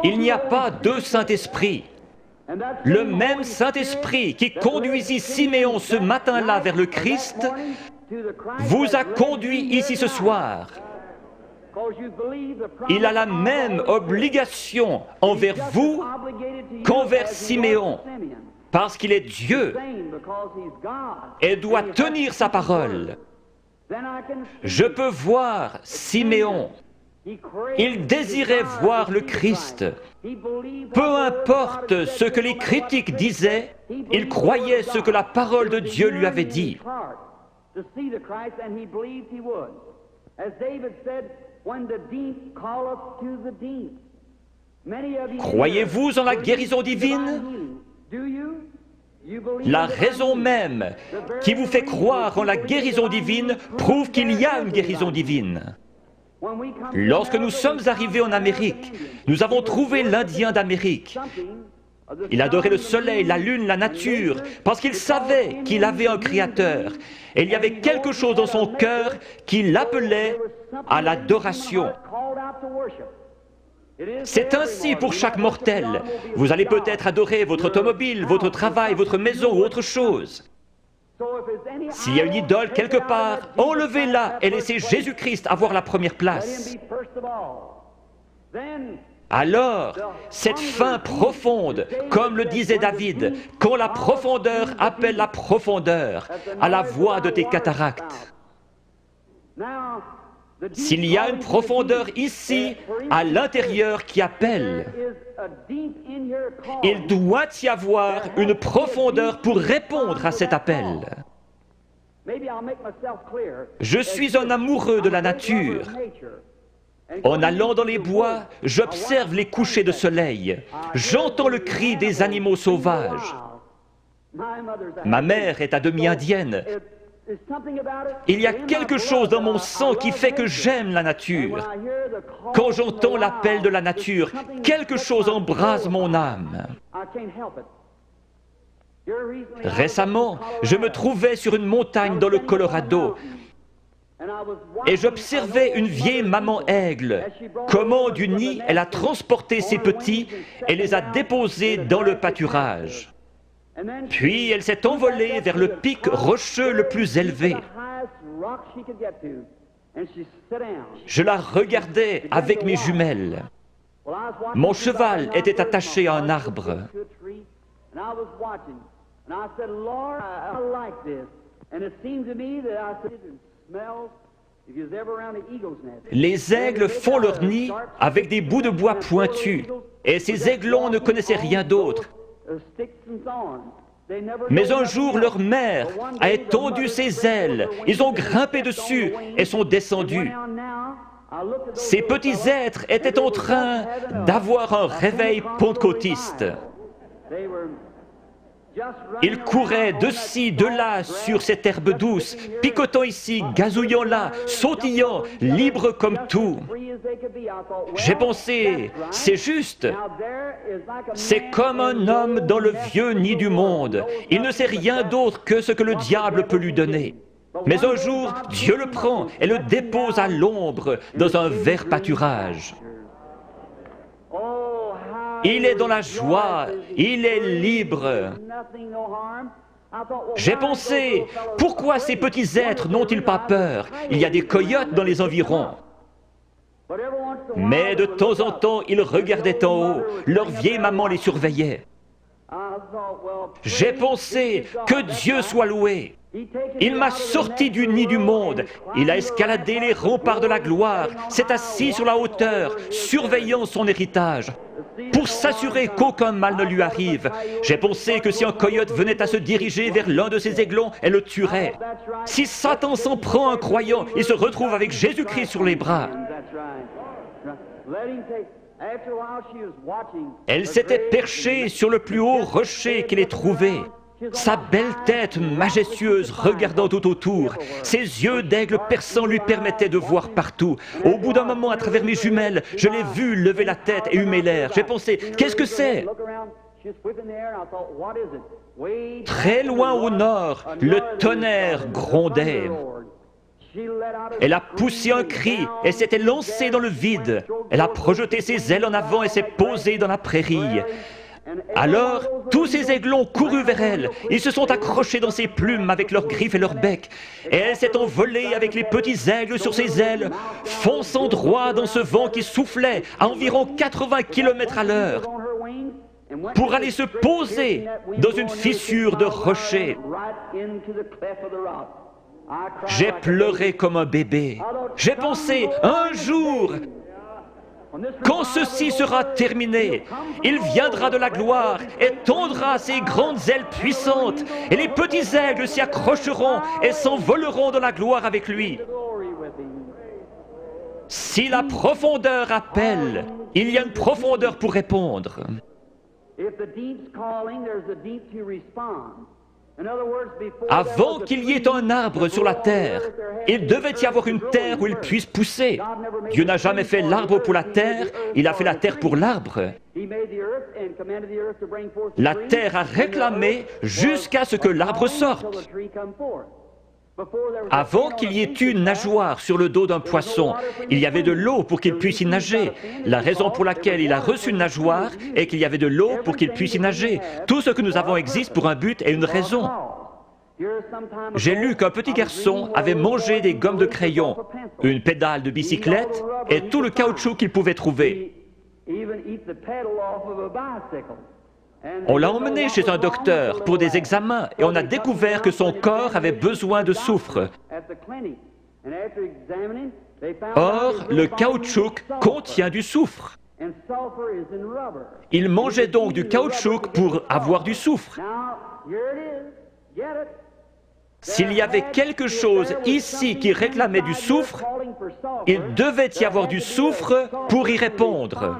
Il n'y a pas deux Saint-Esprits. Le même Saint-Esprit qui conduisit Siméon ce matin-là vers le Christ vous a conduit ici ce soir. Il a la même obligation envers vous qu'envers Siméon, parce qu'il est Dieu et doit tenir sa parole. Je peux voir Siméon. Il désirait voir le Christ. Peu importe ce que les critiques disaient, il croyait ce que la parole de Dieu lui avait dit. Croyez-vous en la guérison divine? La raison même qui vous fait croire en la guérison divine prouve qu'il y a une guérison divine. Lorsque nous sommes arrivés en Amérique, nous avons trouvé l'Indien d'Amérique. Il adorait le soleil, la lune, la nature, parce qu'il savait qu'il avait un créateur. Et il y avait quelque chose dans son cœur qui l'appelait à l'adoration. C'est ainsi pour chaque mortel. Vous allez peut-être adorer votre automobile, votre travail, votre maison ou autre chose. S'il y a une idole quelque part, enlevez-la et laissez Jésus-Christ avoir la première place. Alors, cette faim profonde, comme le disait David, quand la profondeur appelle la profondeur, à la voix de tes cataractes. S'il y a une profondeur ici, à l'intérieur, qui appelle, il doit y avoir une profondeur pour répondre à cet appel. Je suis un amoureux de la nature. En allant dans les bois, j'observe les couchers de soleil. J'entends le cri des animaux sauvages. Ma mère est à demi indienne. Il y a quelque chose dans mon sang qui fait que j'aime la nature. Quand j'entends l'appel de la nature, quelque chose embrase mon âme. Récemment, je me trouvais sur une montagne dans le Colorado et j'observais une vieille maman aigle. Comment du nid elle a transporté ses petits et les a déposés dans le pâturage. Puis elle s'est envolée vers le pic rocheux le plus élevé. Je la regardais avec mes jumelles. Mon cheval était attaché à un arbre. Les aigles font leur nid avec des bouts de bois pointus, et ces aiglons ne connaissaient rien d'autre. Mais un jour, leur mère a étendu ses ailes, ils ont grimpé dessus et sont descendus. Ces petits êtres étaient en train d'avoir un réveil pentecôtiste. Ils couraient de ci, de là sur cette herbe douce, picotant ici, gazouillant là, sautillant, libres comme tout. J'ai pensé, c'est juste. C'est comme un homme dans le vieux nid du monde. Il ne sait rien d'autre que ce que le diable peut lui donner. Mais un jour, Dieu le prend et le dépose à l'ombre dans un vert pâturage. Il est dans la joie, il est libre. J'ai pensé, pourquoi ces petits êtres n'ont-ils pas peur? Il y a des coyotes dans les environs. Mais de temps en temps, ils regardaient en haut, leur vieille maman les surveillait. J'ai pensé, que Dieu soit loué. Il m'a sorti du nid du monde. Il a escaladé les remparts de la gloire, s'est assis sur la hauteur, surveillant son héritage, pour s'assurer qu'aucun mal ne lui arrive. J'ai pensé que si un coyote venait à se diriger vers l'un de ses aiglons, elle le tuerait. Si Satan s'en prend à un croyant, il se retrouve avec Jésus-Christ sur les bras. Elle s'était perchée sur le plus haut rocher qu'elle ait trouvé. Sa belle tête majestueuse regardant tout autour, ses yeux d'aigle perçants lui permettaient de voir partout. Au bout d'un moment, à travers mes jumelles, je l'ai vue lever la tête et humer l'air. J'ai pensé, qu'est-ce que c'est? Très loin au nord, le tonnerre grondait. Elle a poussé un cri et s'était lancée dans le vide. Elle a projeté ses ailes en avant et s'est posée dans la prairie. Alors, tous ces aiglons courus vers elle. Ils se sont accrochés dans ses plumes avec leurs griffes et leurs becs. Et elle s'est envolée avec les petits aigles sur ses ailes, fonçant droit dans ce vent qui soufflait à environ 80 km à l'heure, pour aller se poser dans une fissure de rocher. J'ai pleuré comme un bébé. J'ai pensé, un jour, quand ceci sera terminé, il viendra de la gloire et tendra ses grandes ailes puissantes, et les petits aigles s'y accrocheront et s'envoleront dans la gloire avec lui. Si la profondeur appelle, il y a une profondeur pour répondre. Avant qu'il y ait un arbre sur la terre, il devait y avoir une terre où il puisse pousser. Dieu n'a jamais fait l'arbre pour la terre, il a fait la terre pour l'arbre. La terre a réclamé jusqu'à ce que l'arbre sorte. Avant qu'il y ait une nageoire sur le dos d'un poisson, il y avait de l'eau pour qu'il puisse y nager. La raison pour laquelle il a reçu une nageoire est qu'il y avait de l'eau pour qu'il puisse y nager. Tout ce que nous avons existe pour un but et une raison. J'ai lu qu'un petit garçon avait mangé des gommes de crayon, une pédale de bicyclette et tout le caoutchouc qu'il pouvait trouver. On l'a emmené chez un docteur pour des examens et on a découvert que son corps avait besoin de soufre. Or, le caoutchouc contient du soufre. Il mangeait donc du caoutchouc pour avoir du soufre. S'il y avait quelque chose ici qui réclamait du soufre, il devait y avoir du soufre pour y répondre.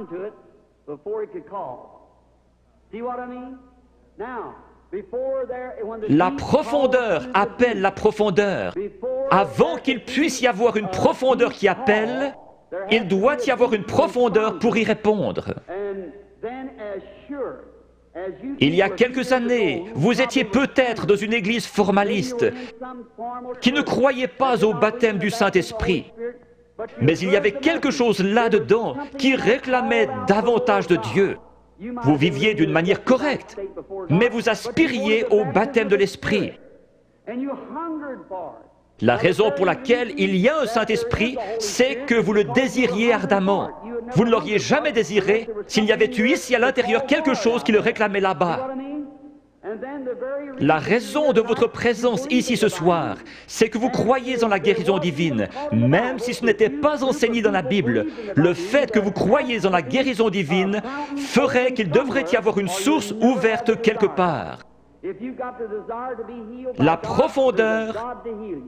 La profondeur appelle la profondeur. Avant qu'il puisse y avoir une profondeur qui appelle, il doit y avoir une profondeur pour y répondre. Il y a quelques années, vous étiez peut-être dans une église formaliste qui ne croyait pas au baptême du Saint-Esprit. Mais il y avait quelque chose là-dedans qui réclamait davantage de Dieu. Vous viviez d'une manière correcte, mais vous aspiriez au baptême de l'Esprit. La raison pour laquelle il y a un Saint-Esprit, c'est que vous le désiriez ardemment. Vous ne l'auriez jamais désiré s'il y avait eu ici à l'intérieur quelque chose qui le réclamait là-bas. La raison de votre présence ici ce soir, c'est que vous croyez en la guérison divine, même si ce n'était pas enseigné dans la Bible. Le fait que vous croyez en la guérison divine ferait qu'il devrait y avoir une source ouverte quelque part. La profondeur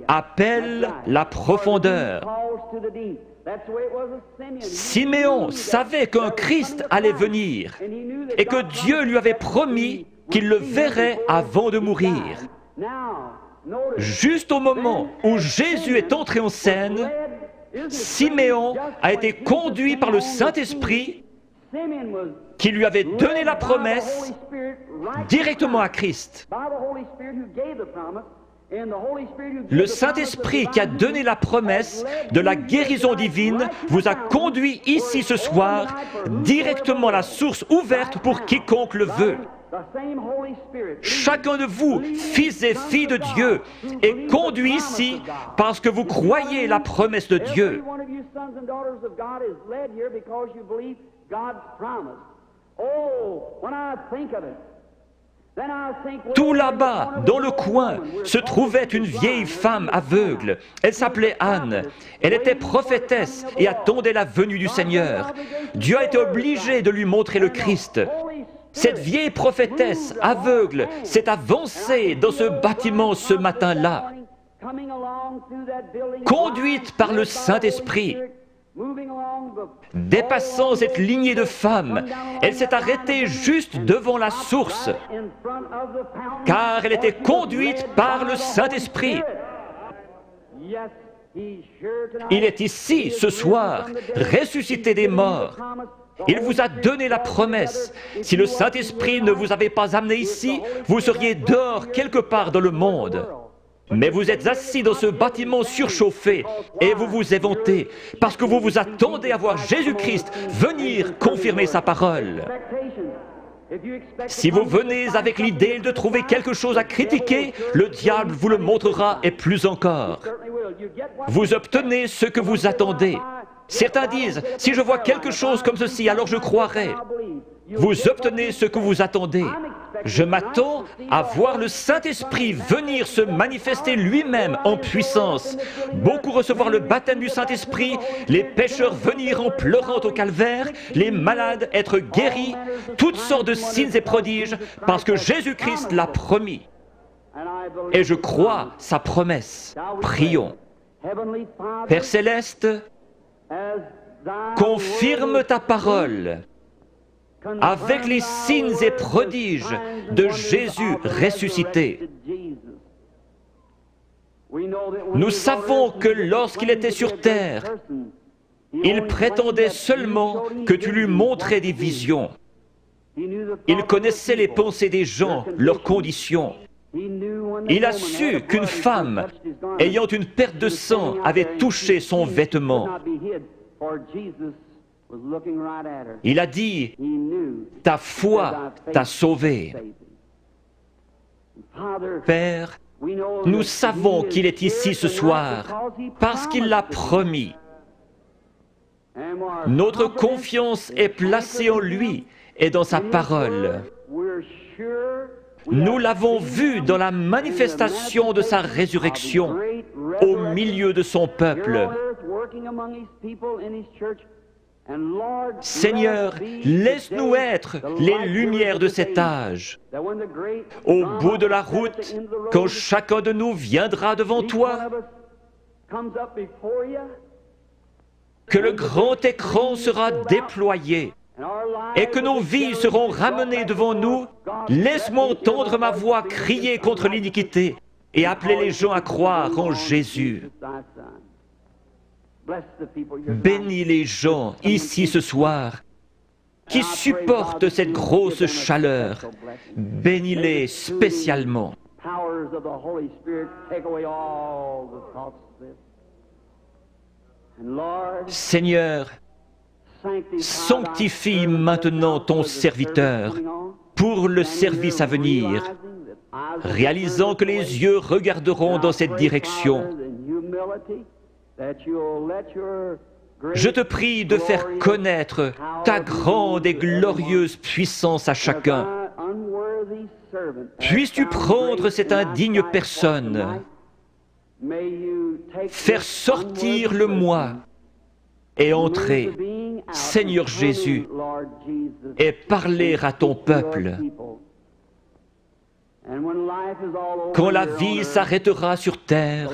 appelle la profondeur. Siméon savait qu'un Christ allait venir et que Dieu lui avait promis qu'il le verrait avant de mourir. Juste au moment où Jésus est entré en scène, Siméon a été conduit par le Saint-Esprit qui lui avait donné la promesse directement à Christ. Le Saint-Esprit qui a donné la promesse de la guérison divine vous a conduit ici ce soir directement à la source ouverte pour quiconque le veut. Chacun de vous, fils et filles de Dieu, est conduit ici parce que vous croyez la promesse de Dieu. Tout là-bas, dans le coin, se trouvait une vieille femme aveugle. Elle s'appelait Anne. Elle était prophétesse et attendait la venue du Seigneur. Dieu a été obligé de lui montrer le Christ. Cette vieille prophétesse aveugle s'est avancée dans ce bâtiment ce matin-là, conduite par le Saint-Esprit. Dépassant cette lignée de femmes, elle s'est arrêtée juste devant la source, car elle était conduite par le Saint-Esprit. Il est ici, ce soir, ressuscité des morts. Il vous a donné la promesse. Si le Saint-Esprit ne vous avait pas amené ici, vous seriez dehors quelque part dans le monde. Mais vous êtes assis dans ce bâtiment surchauffé et vous vous éventez parce que vous vous attendez à voir Jésus-Christ venir confirmer sa parole. Si vous venez avec l'idée de trouver quelque chose à critiquer, le diable vous le montrera et plus encore. Vous obtenez ce que vous attendez. Certains disent, si je vois quelque chose comme ceci, alors je croirai. Vous obtenez ce que vous attendez. Je m'attends à voir le Saint-Esprit venir se manifester lui-même en puissance. Beaucoup recevoir le baptême du Saint-Esprit, les pécheurs venir en pleurant au calvaire, les malades être guéris, toutes sortes de signes et prodiges, parce que Jésus-Christ l'a promis. Et je crois sa promesse. Prions. Père Céleste, confirme ta parole avec les signes et prodiges de Jésus ressuscité. Nous savons que lorsqu'il était sur terre, il prétendait seulement que tu lui montrais des visions. Il connaissait les pensées des gens, leurs conditions. Il a su qu'une femme, ayant une perte de sang, avait touché son vêtement. Il a dit, ta foi t'a sauvé. Père, nous savons qu'il est ici ce soir parce qu'il l'a promis. Notre confiance est placée en lui et dans sa parole. Nous l'avons vu dans la manifestation de sa résurrection au milieu de son peuple. Seigneur, laisse-nous être les lumières de cet âge. Au bout de la route, quand chacun de nous viendra devant toi, que le grand écran sera déployé et que nos vies seront ramenées devant nous, laisse-moi entendre ma voix crier contre l'iniquité et appeler les gens à croire en Jésus. Bénis les gens ici ce soir qui supportent cette grosse chaleur. Bénis-les spécialement. Seigneur, sanctifie maintenant ton serviteur pour le service à venir, réalisant que les yeux regarderont dans cette direction. Je te prie de faire connaître ta grande et glorieuse puissance à chacun. Puisses-tu prendre cette indigne personne, faire sortir le moi et entrer, Seigneur Jésus, et parler à ton peuple. Quand la vie s'arrêtera sur terre,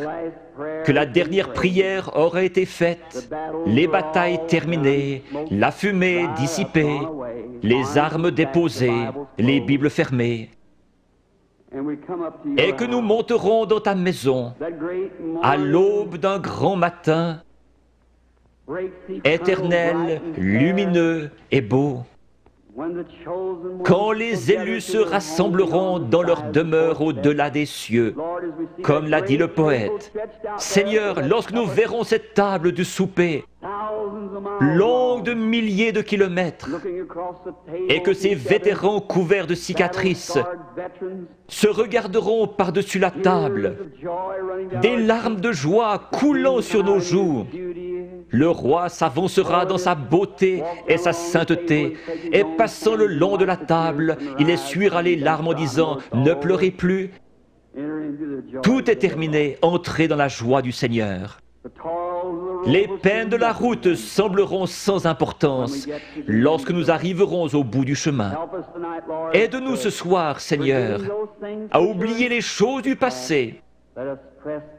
que la dernière prière aura été faite, les batailles terminées, la fumée dissipée, les armes déposées, les Bibles fermées, et que nous monterons dans ta maison à l'aube d'un grand matin, éternel, lumineux et beau, quand les élus se rassembleront dans leur demeure au-delà des cieux, comme l'a dit le poète. Seigneur, lorsque nous verrons cette table du souper, longue de milliers de kilomètres, et que ces vétérans couverts de cicatrices se regarderont par-dessus la table, des larmes de joie coulant sur nos joues, le roi s'avancera dans sa beauté et sa sainteté, et passant le long de la table, il essuiera les larmes en disant « Ne pleurez plus ». Tout est terminé, entrez dans la joie du Seigneur. Les peines de la route sembleront sans importance lorsque nous arriverons au bout du chemin. Aide-nous ce soir, Seigneur, à oublier les choses du passé.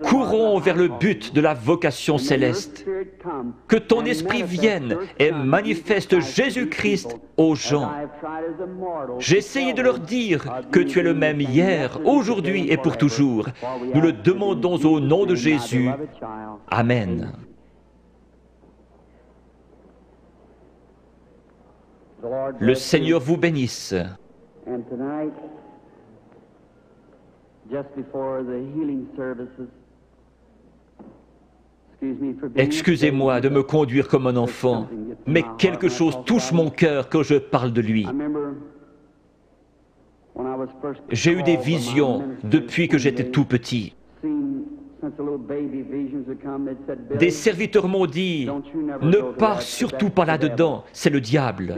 Courons vers le but de la vocation céleste. Que ton esprit vienne et manifeste Jésus-Christ aux gens. J'ai essayé de leur dire que tu es le même hier, aujourd'hui et pour toujours. Nous le demandons au nom de Jésus. Amen. Le Seigneur vous bénisse. Excusez-moi de me conduire comme un enfant, mais quelque chose touche mon cœur quand je parle de lui. J'ai eu des visions depuis que j'étais tout petit. Des serviteurs m'ont dit, ne pars surtout pas là-dedans, c'est le diable.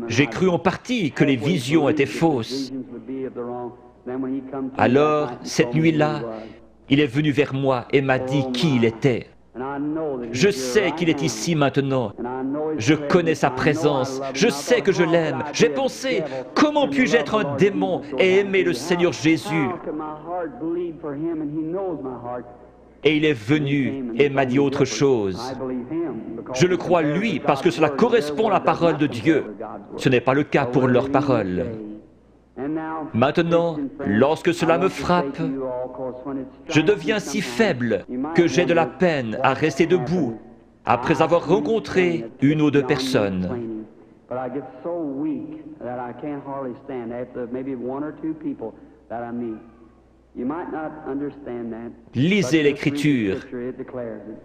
J'ai cru en partie que les visions étaient fausses. Alors, cette nuit-là, il est venu vers moi et m'a dit qui il était. Je sais qu'il est ici maintenant. Je connais sa présence. Je sais que je l'aime. J'ai pensé, comment puis-je être un démon et aimer le Seigneur Jésus? Et il est venu et m'a dit autre chose. Je le crois lui parce que cela correspond à la parole de Dieu. Ce n'est pas le cas pour leur parole. Maintenant, lorsque cela me frappe, je deviens si faible que j'ai de la peine à rester debout après avoir rencontré une ou deux personnes. Lisez l'Écriture.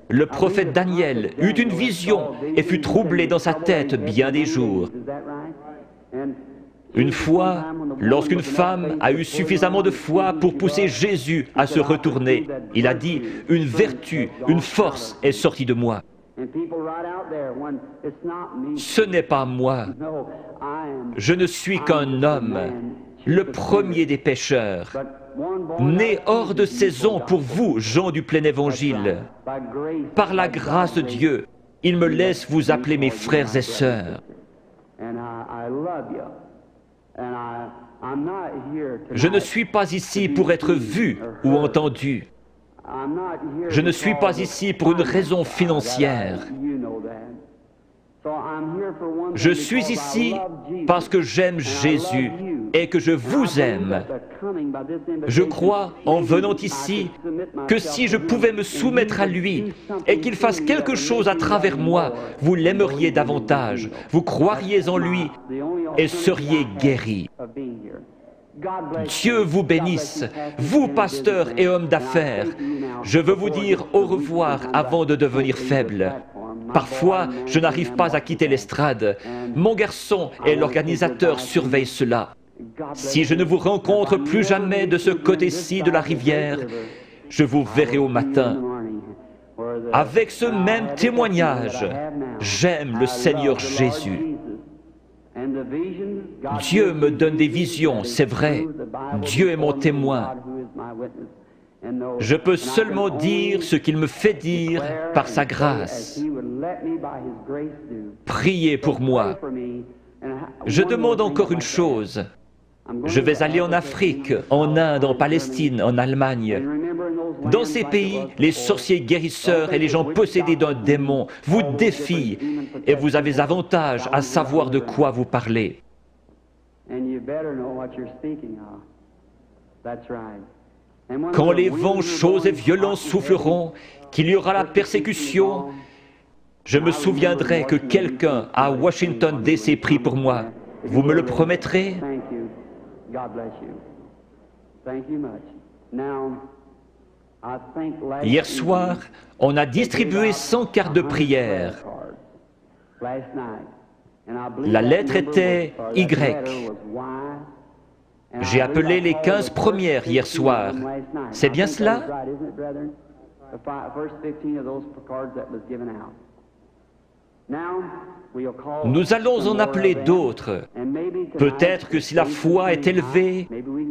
Le prophète Daniel eut une vision et fut troublé dans sa tête bien des jours. Une fois, lorsqu'une femme a eu suffisamment de foi pour pousser Jésus à se retourner, il a dit, une vertu, une force est sortie de moi. Ce n'est pas moi. Je ne suis qu'un homme, le premier des pécheurs, né hors de saison pour vous, gens du plein évangile. Par la grâce de Dieu, il me laisse vous appeler mes frères et sœurs. Je ne suis pas ici pour être vu ou entendu. Je ne suis pas ici pour une raison financière. Je suis ici parce que j'aime Jésus et que je vous aime. Je crois, en venant ici, que si je pouvais me soumettre à lui et qu'il fasse quelque chose à travers moi, vous l'aimeriez davantage, vous croiriez en lui et seriez guéris. Dieu vous bénisse, vous pasteurs et hommes d'affaires. Je veux vous dire au revoir avant de devenir faible. Parfois, je n'arrive pas à quitter l'estrade. Mon garçon et l'organisateur surveillent cela. Si je ne vous rencontre plus jamais de ce côté-ci de la rivière, je vous verrai au matin. Avec ce même témoignage, j'aime le Seigneur Jésus. Dieu me donne des visions, c'est vrai. Dieu est mon témoin. Je peux seulement dire ce qu'il me fait dire par sa grâce. Priez pour moi. Je demande encore une chose. Je vais aller en Afrique, en Inde, en Palestine, en Allemagne. Dans ces pays, les sorciers guérisseurs et les gens possédés d'un démon vous défient et vous avez avantage à savoir de quoi vous parlez. Quand les vents chauds et violents souffleront, qu'il y aura la persécution, je me souviendrai que quelqu'un à Washington D.C. prie pour moi. Vous me le promettrez? Hier soir, on a distribué 100 cartes de prière. La lettre était Y. J'ai appelé les 15 premières hier soir. C'est bien cela? Nous allons en appeler d'autres. Peut-être que si la foi est élevée,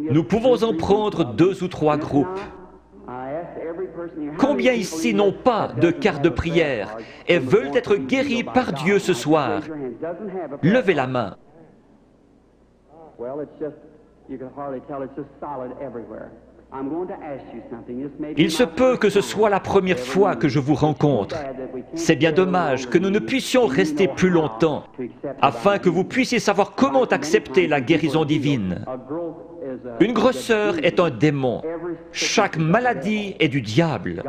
nous pouvons en prendre 2 ou 3 groupes. Combien ici n'ont pas de carte de prière et veulent être guéris par Dieu ce soir? Levez la main. Il se peut que ce soit la première fois que je vous rencontre. C'est bien dommage que nous ne puissions rester plus longtemps, afin que vous puissiez savoir comment accepter la guérison divine. Une grosseur est un démon. Chaque maladie est du diable.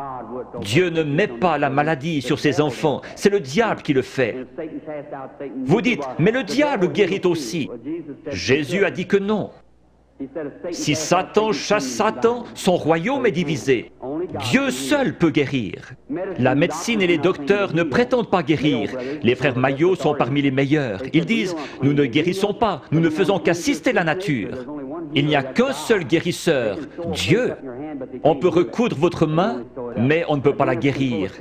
Dieu ne met pas la maladie sur ses enfants, c'est le diable qui le fait. Vous dites, mais le diable guérit aussi. Jésus a dit que non. Si Satan chasse Satan, son royaume est divisé. Dieu seul peut guérir. La médecine et les docteurs ne prétendent pas guérir. Les frères Maillot sont parmi les meilleurs. Ils disent « Nous ne guérissons pas, nous ne faisons qu'assister la nature. » Il n'y a qu'un seul guérisseur, Dieu. On peut recoudre votre main, mais on ne peut pas la guérir.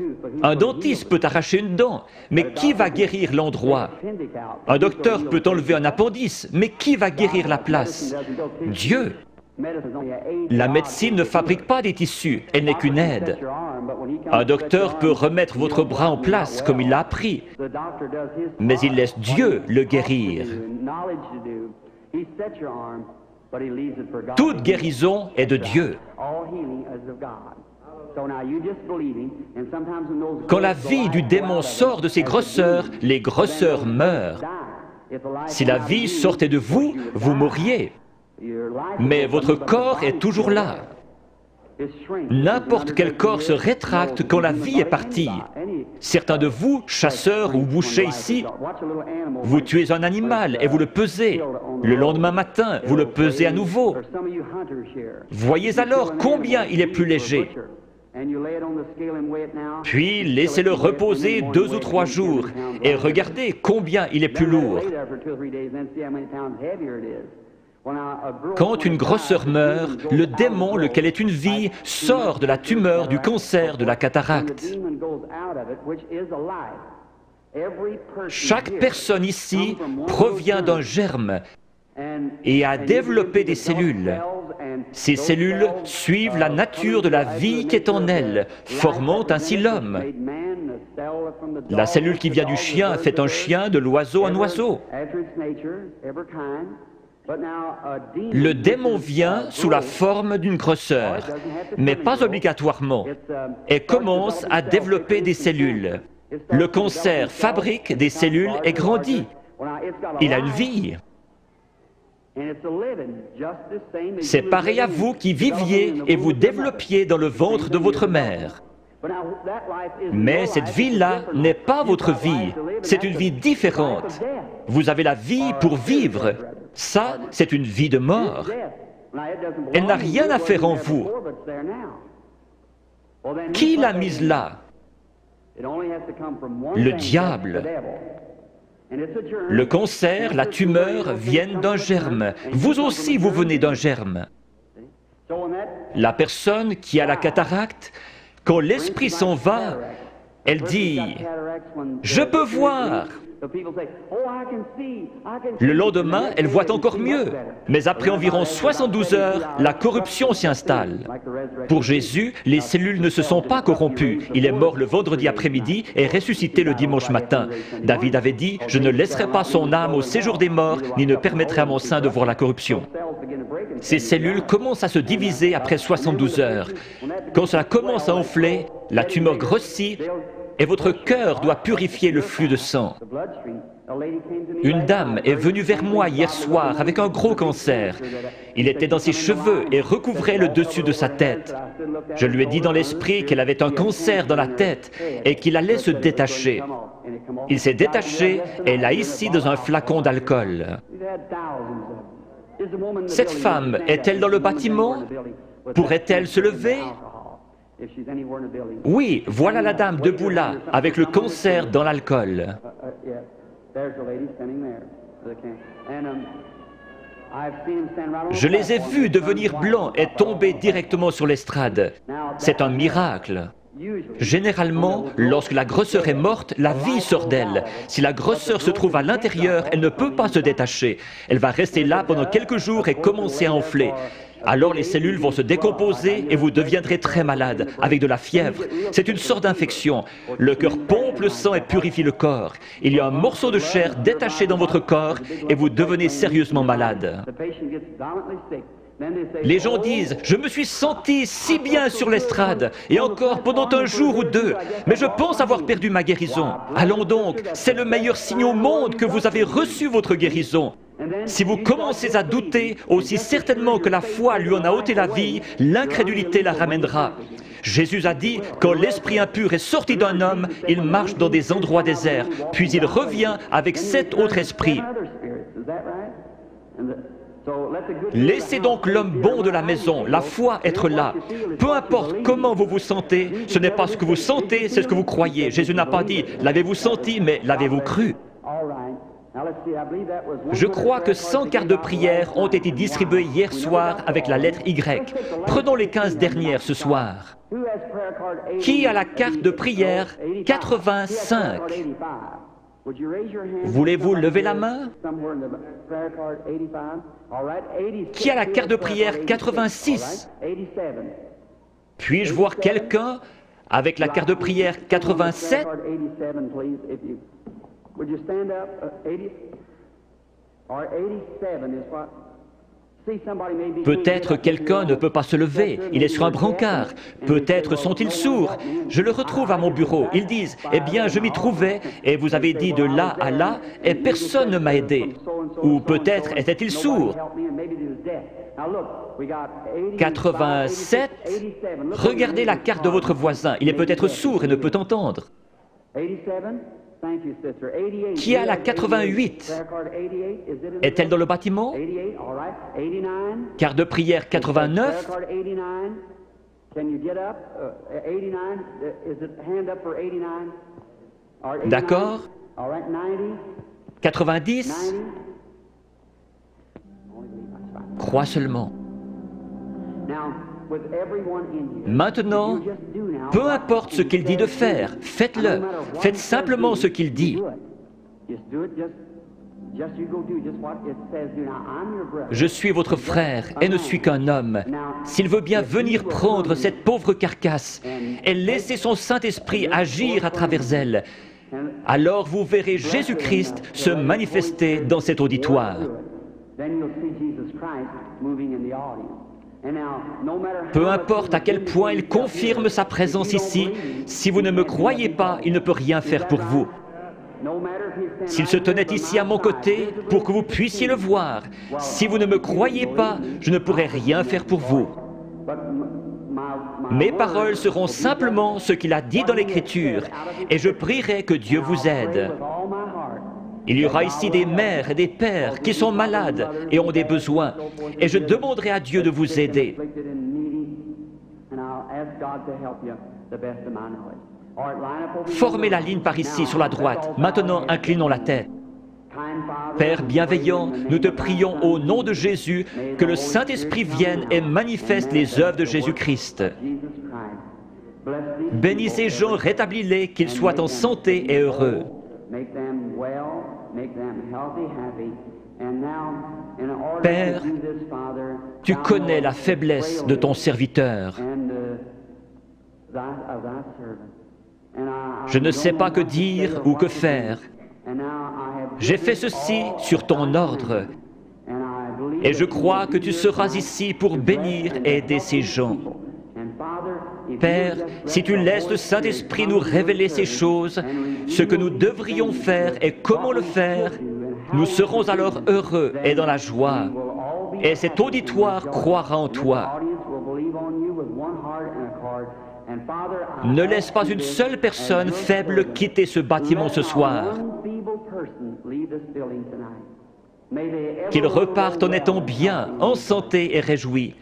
Un dentiste peut arracher une dent, mais qui va guérir l'endroit? Un docteur peut enlever un appendice, mais qui va guérir la place? Dieu. La médecine ne fabrique pas des tissus, elle n'est qu'une aide. Un docteur peut remettre votre bras en place comme il l'a appris, mais il laisse Dieu le guérir. Toute guérison est de Dieu. Quand la vie du démon sort de ses grosseurs, les grosseurs meurent. Si la vie sortait de vous, vous mourriez. Mais votre corps est toujours là. N'importe quel corps se rétracte quand la vie est partie. Certains de vous, chasseurs ou bouchers ici, vous tuez un animal et vous le pesez. Le lendemain matin, vous le pesez à nouveau. Voyez alors combien il est plus léger. Puis laissez-le reposer 2 ou 3 jours et regardez combien il est plus lourd. Quand une grosseur meurt, le démon, lequel est une vie, sort de la tumeur, du cancer, de la cataracte. Chaque personne ici provient d'un germe et a développé des cellules. Ces cellules suivent la nature de la vie qui est en elles, formant ainsi l'homme. La cellule qui vient du chien fait un chien, de l'oiseau un oiseau. Le démon vient sous la forme d'une grosseur, mais pas obligatoirement, et commence à développer des cellules. Le cancer fabrique des cellules et grandit. Il a une vie. C'est pareil à vous qui viviez et vous développiez dans le ventre de votre mère. Mais cette vie-là n'est pas votre vie, c'est une vie différente. Vous avez la vie pour vivre. Ça, c'est une vie de mort. Elle n'a rien à faire en vous. Qui l'a mise là? Le diable. Le cancer, la tumeur viennent d'un germe. Vous aussi, vous venez d'un germe. La personne qui a la cataracte, quand l'esprit s'en va, elle dit « Je peux voir ». Le lendemain, elle voit encore mieux. Mais après environ 72 heures, la corruption s'y installe. Pour Jésus, les cellules ne se sont pas corrompues. Il est mort le vendredi après-midi et ressuscité le dimanche matin. David avait dit « Je ne laisserai pas son âme au séjour des morts, ni ne permettrai à mon sein de voir la corruption ». Ces cellules commencent à se diviser après 72 heures. Quand cela commence à enfler, la tumeur grossit et votre cœur doit purifier le flux de sang. Une dame est venue vers moi hier soir avec un gros cancer. Il était dans ses cheveux et recouvrait le dessus de sa tête. Je lui ai dit dans l'esprit qu'elle avait un cancer dans la tête et qu'il allait se détacher. Il s'est détaché et l'a ici dans un flacon d'alcool. Cette femme est-elle dans le bâtiment? Pourrait-elle se lever? Oui, voilà la dame debout là, avec le cancer dans l'alcool. Je les ai vus devenir blancs et tomber directement sur l'estrade. C'est un miracle. Généralement, lorsque la grosseur est morte, la vie sort d'elle. Si la grosseur se trouve à l'intérieur, elle ne peut pas se détacher. Elle va rester là pendant quelques jours et commencer à enfler. Alors les cellules vont se décomposer et vous deviendrez très malade, avec de la fièvre. C'est une sorte d'infection. Le cœur pompe le sang et purifie le corps. Il y a un morceau de chair détaché dans votre corps et vous devenez sérieusement malade. Les gens disent « Je me suis senti si bien sur l'estrade, et encore pendant un jour ou deux, mais je pense avoir perdu ma guérison. Allons donc, c'est le meilleur signe au monde que vous avez reçu votre guérison. Si vous commencez à douter, aussi certainement que la foi lui en a ôté la vie, l'incrédulité la ramènera. Jésus a dit, quand l'esprit impur est sorti d'un homme, il marche dans des endroits déserts, puis il revient avec 7 autres esprits. Laissez donc l'homme bon de la maison, la foi, être là. Peu importe comment vous vous sentez, ce n'est pas ce que vous sentez, c'est ce que vous croyez. Jésus n'a pas dit « l'avez-vous senti », mais « l'avez-vous cru ». Je crois que 100 cartes de prière ont été distribuées hier soir avec la lettre Y. Prenons les 15 dernières ce soir. Qui a la carte de prière 85? Voulez-vous lever la main? Qui a la carte de prière 86? Puis-je voir quelqu'un avec la carte de prière 87? Peut-être quelqu'un ne peut pas se lever, il est sur un brancard. Peut-être sont-ils sourds. Je le retrouve à mon bureau. Ils disent, « Eh bien, je m'y trouvais, et vous avez dit de là à là, et personne ne m'a aidé. » Ou peut-être était-il sourd. 87. Regardez la carte de votre voisin. Il est peut-être sourd et ne peut entendre. Qui a la 88? Est-elle dans le bâtiment? Carte de prière 89? D'accord. 90? Crois seulement. Maintenant, peu importe ce qu'il dit de faire, faites-le. Faites simplement ce qu'il dit. Je suis votre frère et ne suis qu'un homme. S'il veut bien venir prendre cette pauvre carcasse et laisser son Saint-Esprit agir à travers elle, alors vous verrez Jésus-Christ se manifester dans cet auditoire. Peu importe à quel point il confirme sa présence ici, si vous ne me croyez pas, il ne peut rien faire pour vous. S'il se tenait ici à mon côté pour que vous puissiez le voir, si vous ne me croyez pas, je ne pourrai rien faire pour vous. Mes paroles seront simplement ce qu'il a dit dans l'Écriture, et je prierai que Dieu vous aide. Il y aura ici des mères et des pères qui sont malades et ont des besoins, et je demanderai à Dieu de vous aider. Formez la ligne par ici, sur la droite. Maintenant, inclinons la tête. Père bienveillant, nous te prions au nom de Jésus que le Saint-Esprit vienne et manifeste les œuvres de Jésus-Christ. Bénis ces gens, rétablis-les, qu'ils soient en santé et heureux. Père, tu connais la faiblesse de ton serviteur. Je ne sais pas que dire ou que faire. J'ai fait ceci sur ton ordre, et je crois que tu seras ici pour bénir et aider ces gens. Père, si tu laisses le Saint-Esprit nous révéler ces choses, ce que nous devrions faire et comment le faire, nous serons alors heureux et dans la joie. Et cet auditoire croira en toi. Ne laisse pas une seule personne faible quitter ce bâtiment ce soir. Qu'ils repartent en étant bien, en santé et réjouis.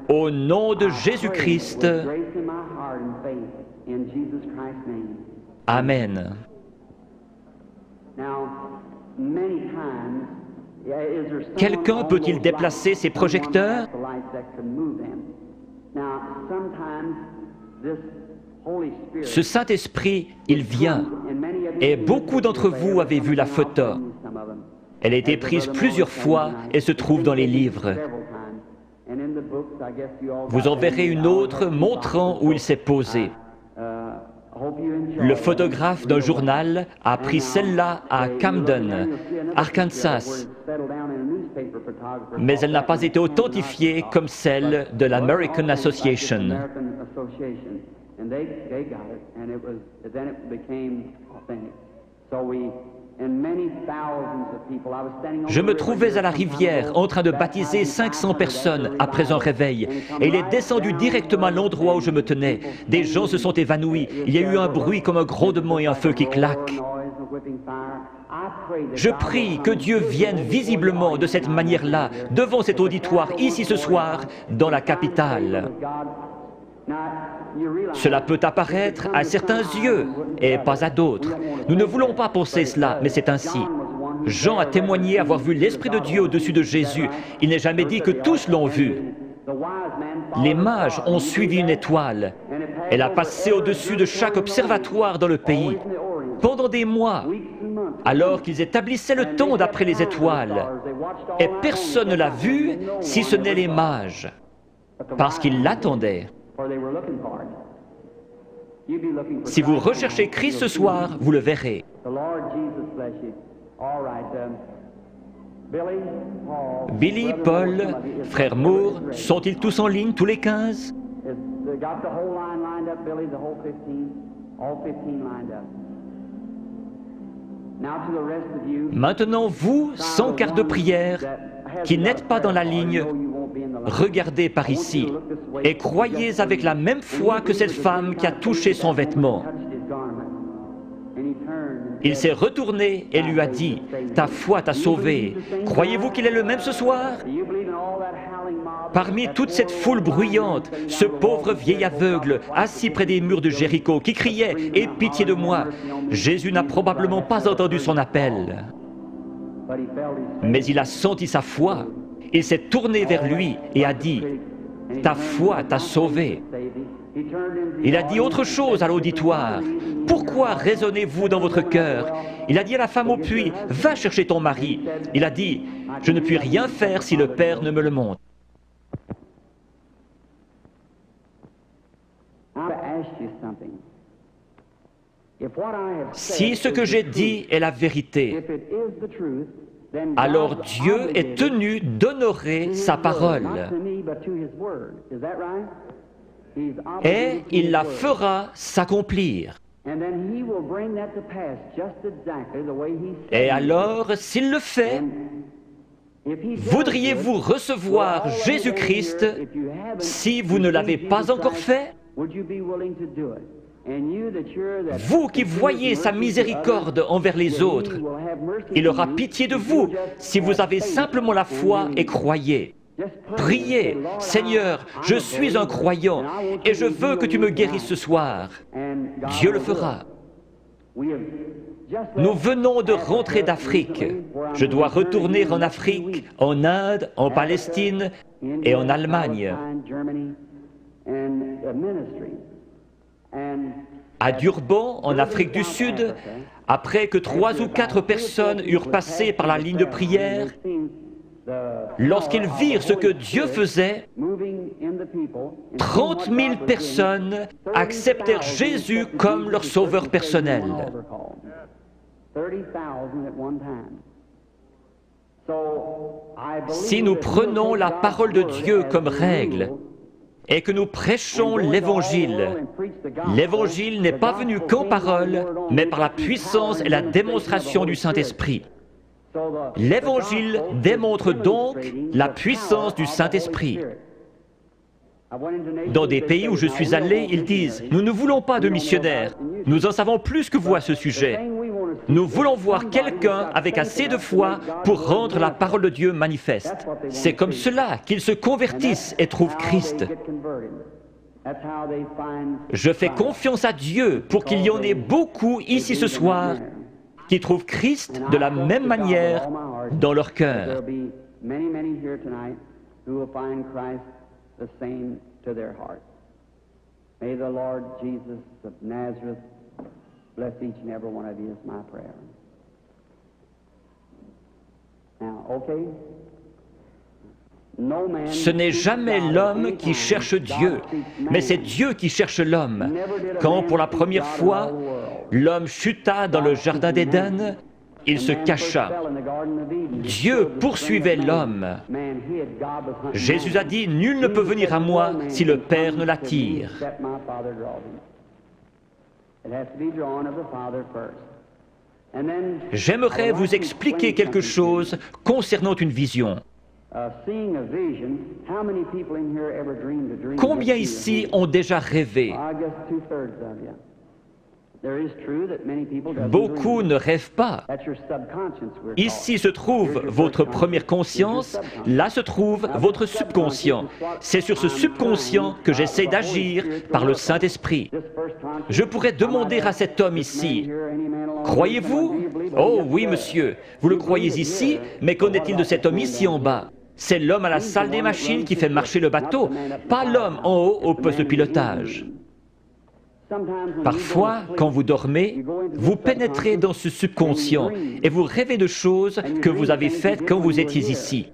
Au nom de Jésus-Christ. Amen. Quelqu'un peut-il déplacer ses projecteurs? Ce Saint-Esprit, il vient, et beaucoup d'entre vous avez vu la photo. Elle a été prise plusieurs fois et se trouve dans les livres. Vous en verrez une autre montrant où il s'est posé. Le photographe d'un journal a pris celle-là à Camden, Arkansas, mais elle n'a pas été authentifiée comme celle de l'American Association. Je me trouvais à la rivière en train de baptiser 500 personnes après un réveil, et il est descendu directement à l'endroit où je me tenais. Des gens se sont évanouis, il y a eu un bruit comme un grondement et un feu qui claque. Je prie que Dieu vienne visiblement de cette manière-là, devant cet auditoire, ici ce soir, dans la capitale. Cela peut apparaître à certains yeux et pas à d'autres. Nous ne voulons pas penser cela, mais c'est ainsi. Jean a témoigné avoir vu l'Esprit de Dieu au-dessus de Jésus. Il n'est jamais dit que tous l'ont vu. Les mages ont suivi une étoile. Elle a passé au-dessus de chaque observatoire dans le pays. Pendant des mois, alors qu'ils établissaient le temps d'après les étoiles, et personne ne l'a vu si ce n'est les mages, parce qu'ils l'attendaient. Si vous recherchez Christ ce soir, vous le verrez. Billy, Paul, frère Moore, sont-ils tous en ligne, tous les 15? Maintenant, vous, sans carte de prière, qui n'êtes pas dans la ligne, regardez par ici et croyez avec la même foi que cette femme qui a touché son vêtement. Il s'est retourné et lui a dit, « Ta foi t'a sauvé. Croyez-vous qu'il est le même ce soir ?» Parmi toute cette foule bruyante, ce pauvre vieil aveugle, assis près des murs de Jéricho, qui criait « Aie pitié de moi !» Jésus n'a probablement pas entendu son appel. Mais il a senti sa foi. Il s'est tourné vers lui et a dit, « Ta foi t'a sauvé. » Il a dit autre chose à l'auditoire. « Pourquoi raisonnez-vous dans votre cœur ?» Il a dit à la femme au puits, « Va chercher ton mari. » Il a dit, « Je ne puis rien faire si le Père ne me le montre. » Si ce que j'ai dit est la vérité, alors Dieu est tenu d'honorer sa parole. Et il la fera s'accomplir. Et alors, s'il le fait, voudriez-vous recevoir Jésus-Christ si vous ne l'avez pas encore fait? Vous qui voyez sa miséricorde envers les autres, il aura pitié de vous si vous avez simplement la foi et croyez. Priez, « Seigneur, je suis un croyant et je veux que tu me guérisses ce soir. » Dieu le fera. Nous venons de rentrer d'Afrique. Je dois retourner en Afrique, en Inde, en Palestine et en Allemagne. À Durban, en Afrique du Sud, après que 3 ou 4 personnes eurent passé par la ligne de prière, lorsqu'ils virent ce que Dieu faisait, 30 000 personnes acceptèrent Jésus comme leur sauveur personnel. Si nous prenons la parole de Dieu comme règle et que nous prêchons l'Évangile, l'Évangile n'est pas venu qu'en parole, mais par la puissance et la démonstration du Saint-Esprit. L'Évangile démontre donc la puissance du Saint-Esprit. Dans des pays où je suis allé, ils disent « Nous ne voulons pas de missionnaires, nous en savons plus que vous à ce sujet. Nous voulons voir quelqu'un avec assez de foi pour rendre la parole de Dieu manifeste. » C'est comme cela qu'ils se convertissent et trouvent Christ. Je fais confiance à Dieu pour qu'il y en ait beaucoup ici ce soir qui trouvent Christ de la même manière dans leur cœur. The same to their heart. May the Lord Jesus of Nazareth bless each and every one of you is my prayer. Now, okay? Ce n'est jamais l'homme qui cherche Dieu, mais c'est Dieu qui cherche l'homme. Quand pour la première fois, l'homme chuta dans le jardin d'Éden, il se cacha. Dieu poursuivait l'homme. Jésus a dit, « Nul ne peut venir à moi si le Père ne l'attire. » J'aimerais vous expliquer quelque chose concernant une vision. Combien ici ont déjà rêvé? Beaucoup ne rêvent pas. Ici se trouve votre première conscience, là se trouve votre subconscient. C'est sur ce subconscient que j'essaie d'agir par le Saint-Esprit. Je pourrais demander à cet homme ici, « Croyez-vous » ? « Oh oui, monsieur, vous le croyez ici, mais qu'en est-il de cet homme ici en bas ? C'est l'homme à la salle des machines qui fait marcher le bateau, pas l'homme en haut au poste de pilotage. » Parfois, quand vous dormez, vous pénétrez dans ce subconscient et vous rêvez de choses que vous avez faites quand vous étiez ici.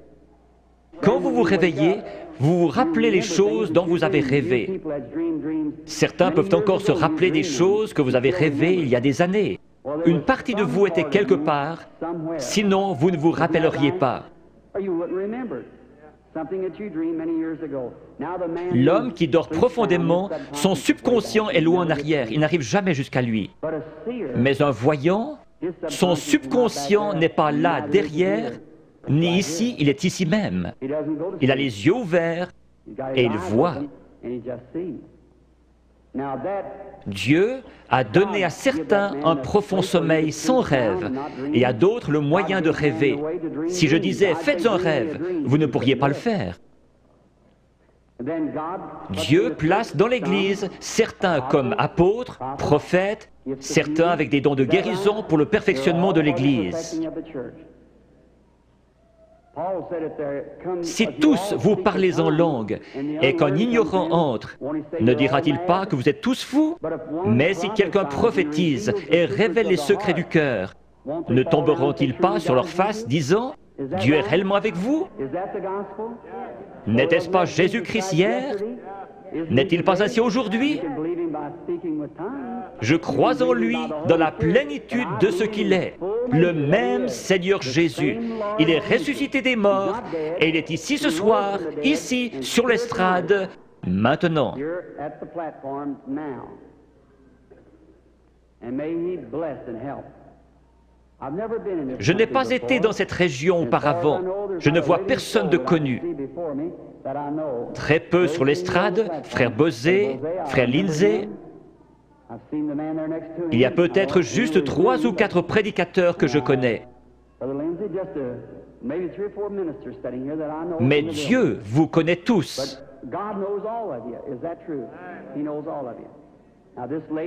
Quand vous vous réveillez, vous vous rappelez les choses dont vous avez rêvé. Certains peuvent encore se rappeler des choses que vous avez rêvées il y a des années. Une partie de vous était quelque part, sinon vous ne vous rappelleriez pas. L'homme qui dort profondément, son subconscient est loin en arrière, il n'arrive jamais jusqu'à lui. Mais un voyant, son subconscient n'est pas là derrière, ni ici, il est ici même. Il a les yeux ouverts et il voit. Dieu a donné à certains un profond sommeil sans rêve et à d'autres le moyen de rêver. Si je disais « faites un rêve », vous ne pourriez pas le faire. Dieu place dans l'Église certains comme apôtres, prophètes, certains avec des dons de guérison pour le perfectionnement de l'Église. Si tous vous parlez en langue et qu'un ignorant entre, ne dira-t-il pas que vous êtes tous fous? Mais si quelqu'un prophétise et révèle les secrets du cœur, ne tomberont-ils pas sur leur face disant « Dieu est réellement avec vous » ? N'était-ce pas Jésus-Christ hier? N'est-il pas ainsi aujourd'hui? Je crois en lui dans la plénitude de ce qu'il est, le même Seigneur Jésus. Il est ressuscité des morts et il est ici ce soir, ici, sur l'estrade, maintenant. Je n'ai pas été dans cette région auparavant. Je ne vois personne de connu. Très peu sur l'estrade, frère Bosé, frère Lindsay. Il y a peut-être juste 3 ou 4 prédicateurs que je connais. Mais Dieu vous connaît tous.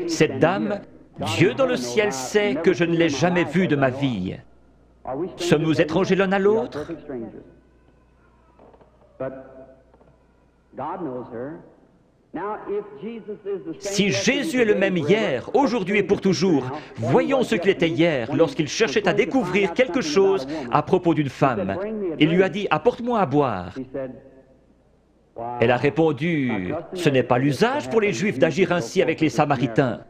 Cette dame, Dieu dans le ciel sait que je ne l'ai jamais vue de ma vie. Sommes-nous étrangers l'un à l'autre? Si Jésus est le même hier, aujourd'hui et pour toujours, voyons ce qu'il était hier lorsqu'il cherchait à découvrir quelque chose à propos d'une femme. Il lui a dit « Apporte-moi à boire ». Elle a répondu « Ce n'est pas l'usage pour les Juifs d'agir ainsi avec les Samaritains ».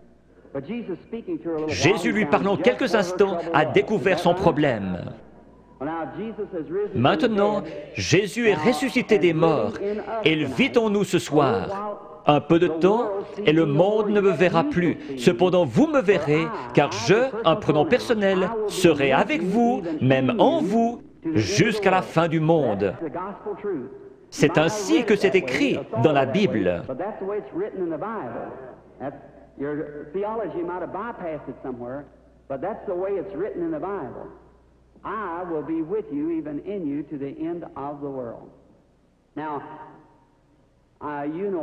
Jésus, lui parlant quelques instants, a découvert son problème. Maintenant, Jésus est ressuscité des morts et il vit en nous ce soir. Un peu de temps et le monde ne me verra plus. Cependant, vous me verrez, car je, un prénom personnel, serai avec vous, même en vous, jusqu'à la fin du monde. C'est ainsi que c'est écrit dans la Bible. Your theology might have bypassed it somewhere, but that's the way it's written in the Bible. I will be with you, even in you, to the end of the world. Now,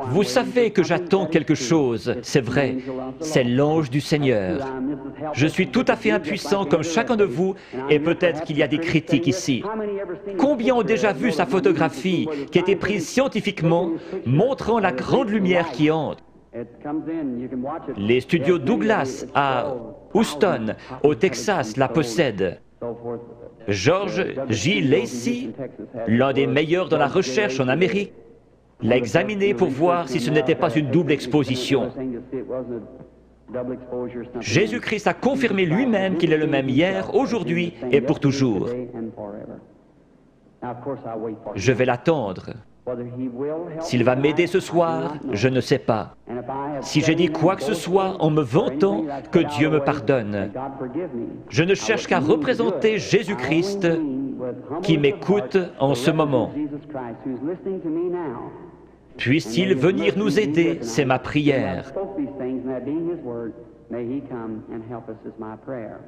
vous savez que j'attends quelque chose, c'est vrai, c'est l'ange du Seigneur. Je suis tout à fait impuissant comme chacun de vous, et peut-être qu'il y a des critiques ici. Combien ont déjà vu sa photographie qui a été prise scientifiquement, montrant la grande lumière qui entre? Les studios Douglas à Houston, au Texas, la possèdent. George J. Lacey, l'un des meilleurs dans la recherche en Amérique, l'a examiné pour voir si ce n'était pas une double exposition. Jésus-Christ a confirmé lui-même qu'il est le même hier, aujourd'hui et pour toujours. Je vais l'attendre. S'il va m'aider ce soir, je ne sais pas. Si j'ai dit quoi que ce soit en me vantant, que Dieu me pardonne. Je ne cherche qu'à représenter Jésus-Christ qui m'écoute en ce moment. Puisse-t-il venir nous aider, c'est ma prière. may He come and help us is my prayer.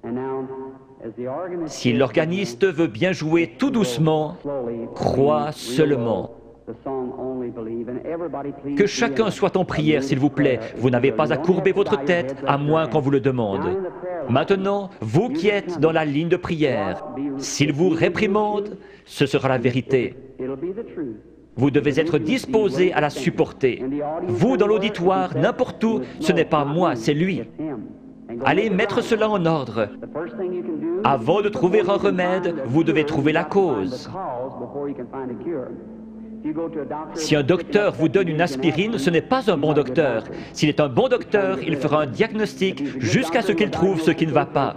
And now, as the organist Si l'organiste veut bien jouer tout doucement, crois seulement. Que chacun soit en prière, s'il vous plaît. Vous n'avez pas à courber votre tête, à moins qu'on vous le demande. Maintenant, vous qui êtes dans la ligne de prière, s'il vous réprimande, ce sera la vérité. Vous devez être disposé à la supporter. Vous, dans l'auditoire, n'importe où, ce n'est pas moi, c'est lui. Allez mettre cela en ordre. Avant de trouver un remède, vous devez trouver la cause. Si un docteur vous donne une aspirine, ce n'est pas un bon docteur. S'il est un bon docteur, il fera un diagnostic jusqu'à ce qu'il trouve ce qui ne va pas.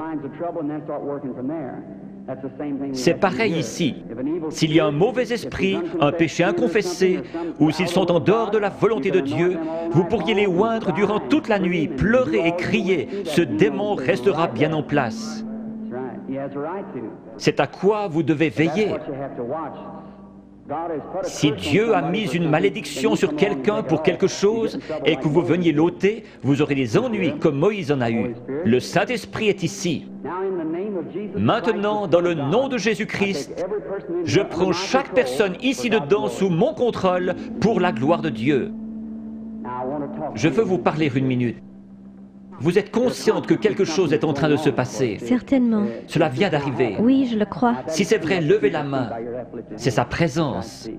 C'est pareil ici. S'il y a un mauvais esprit, un péché inconfessé, ou s'ils sont en dehors de la volonté de Dieu, vous pourriez les oindre durant toute la nuit, pleurer et crier. Ce démon restera bien en place. C'est à quoi vous devez veiller. Si Dieu a mis une malédiction sur quelqu'un pour quelque chose et que vous veniez l'ôter, vous aurez des ennuis comme Moïse en a eu. Le Saint-Esprit est ici. Maintenant, dans le nom de Jésus-Christ, je prends chaque personne ici dedans sous mon contrôle pour la gloire de Dieu. Je veux vous parler une minute. Vous êtes consciente que quelque chose est en train de se passer. Certainement. Cela vient d'arriver. Oui, je le crois. Si c'est vrai, levez la main. C'est sa présence.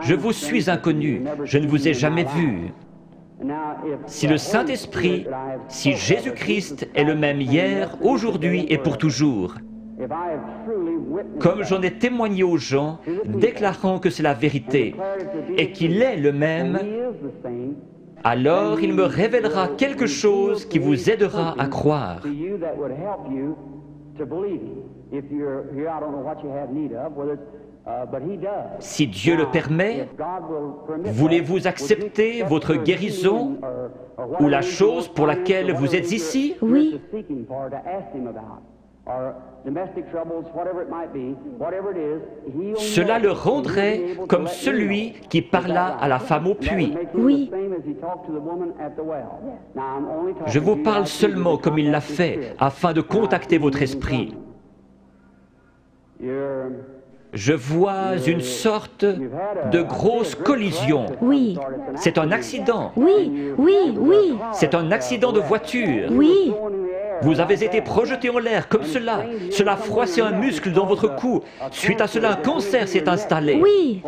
Je vous suis inconnu. Je ne vous ai jamais vu. Si le Saint-Esprit, si Jésus-Christ est le même hier, aujourd'hui et pour toujours, comme j'en ai témoigné aux gens, déclarant que c'est la vérité et qu'il est le même, alors il me révélera quelque chose qui vous aidera à croire. Si Dieu le permet, voulez-vous accepter votre guérison ou la chose pour laquelle vous êtes ici? Oui. Cela le rendrait comme celui qui parla à la femme au puits. Oui. Je vous parle seulement comme il l'a fait, afin de contacter votre esprit. Je vois une sorte de grosse collision. Oui. C'est un accident. Oui, oui, oui. C'est un accident de voiture. Oui. Vous avez été projeté en l'air comme cela. Cela froissait un muscle dans votre cou. Suite à cela, un cancer s'est installé. Oui.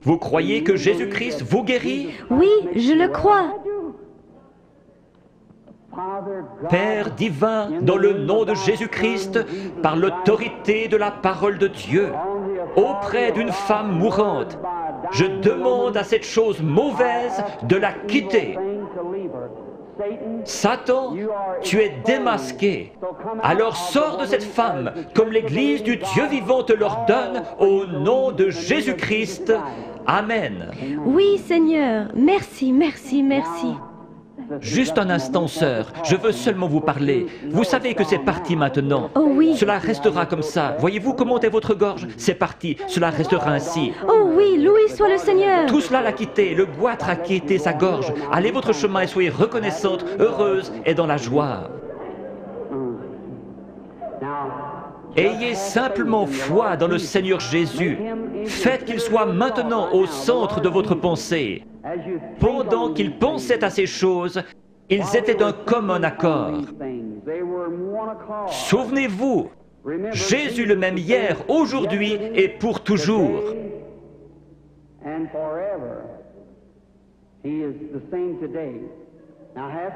Vous croyez que Jésus-Christ vous guérit? Oui, je le crois. Père divin, dans le nom de Jésus-Christ, par l'autorité de la parole de Dieu, auprès d'une femme mourante, je demande à cette chose mauvaise de la quitter. Satan, tu es démasqué. Alors sors de cette femme, comme l'Église du Dieu vivant te l'ordonne, au nom de Jésus-Christ. Amen. Oui, Seigneur. Merci, merci, merci. Juste un instant, sœur, je veux seulement vous parler. Vous savez que c'est parti maintenant. Oh oui. Cela restera comme ça. Voyez-vous comment est votre gorge? C'est parti, cela restera ainsi. Oh oui, loué soit le Seigneur. Tout cela l'a quitté, le goitre a quitté sa gorge. Allez votre chemin et soyez reconnaissante, heureuse et dans la joie. Ayez simplement foi dans le Seigneur Jésus. Faites qu'il soit maintenant au centre de votre pensée. Pendant qu'ils pensaient à ces choses, ils étaient un commun accord. Souvenez-vous, Jésus le même hier, aujourd'hui et pour toujours.